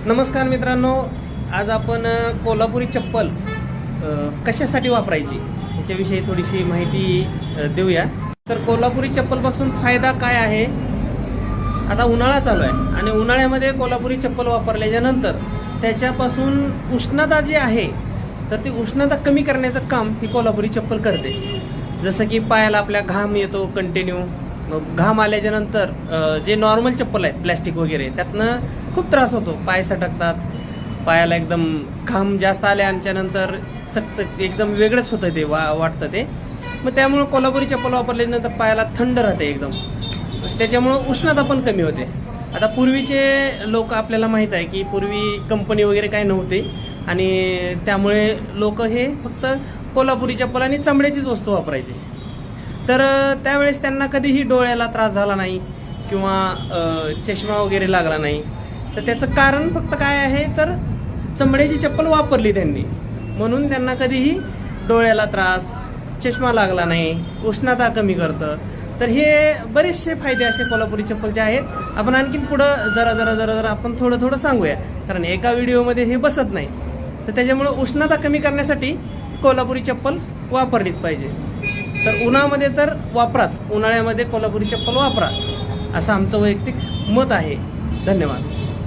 नमस्कार मित्रांनो, आज आपण कोल्हापुरी चप्पल कशासाठी वापरायची याच्याविषयी थोडीशी माहिती देऊया। तर कोल्हापुरी चप्पलपासून फायदा काय आहे? आता उन्हाळा चालू आहे आणि उन्हाळ्यामध्ये कोल्हापुरी चप्पल वापरल्याच्या नंतर त्याच्यापासून उष्णता जी आहे तर ती उष्णता कमी करण्याचं काम ही कोल्हापुरी चप्पल करते। जसं की पायाला आपल्या घाम येतो कंटिन्यू, घाम आल्याच्या नंतर जे नॉर्मल चप्पल आहे प्लॅस्टिक वगैरे त्यातनं खूप त्रास होतो, पाय सटकतात, पायाला एकदम घाम जास्त आल्याच्या नंतर चकचक एकदम वेगळंच होतं ते वाटतं ते। मग त्यामुळं कोल्हापुरी चप्पल वापरल्यानंतर पायाला थंड राहते एकदम, त्याच्यामुळं उष्णता पण कमी होते। आता पूर्वीचे लोक आपल्याला माहीत आहे की पूर्वी कंपनी वगैरे काय नव्हते आणि त्यामुळे लोक हे फक्त कोल्हापुरी चप्पल आणि चमड्याचीच वस्तू वापरायची। तर त्यावेळेस त्यांना कधीही डोळ्याला त्रास झाला नाही किंवा चष्मा वगैरे लागला नाही। तर त्याचं कारण फक्त काय आहे तर चमड्याची चप्पल वापरली त्यांनी, म्हणून त्यांना कधीही डोळ्याला त्रास, चष्मा लागला नाही, उष्णता कमी करतं। तर हे बरेचसे फायदे असे कोल्हापुरी चप्पलचे आहेत। आपण आणखीन पुढं जरा आपण थोडं सांगूया, कारण एका व्हिडिओमध्ये हे बसत नाही। तर त्याच्यामुळं उष्णता कमी करण्यासाठी कोल्हापुरी चप्पल वापरलीच पाहिजे। तर उन्हामध्ये तर वापराच, उन्हाळ्यामध्ये कोल्हापुरी चप्पल वापरा असं आमचं वैयक्तिक मत आहे। धन्यवाद।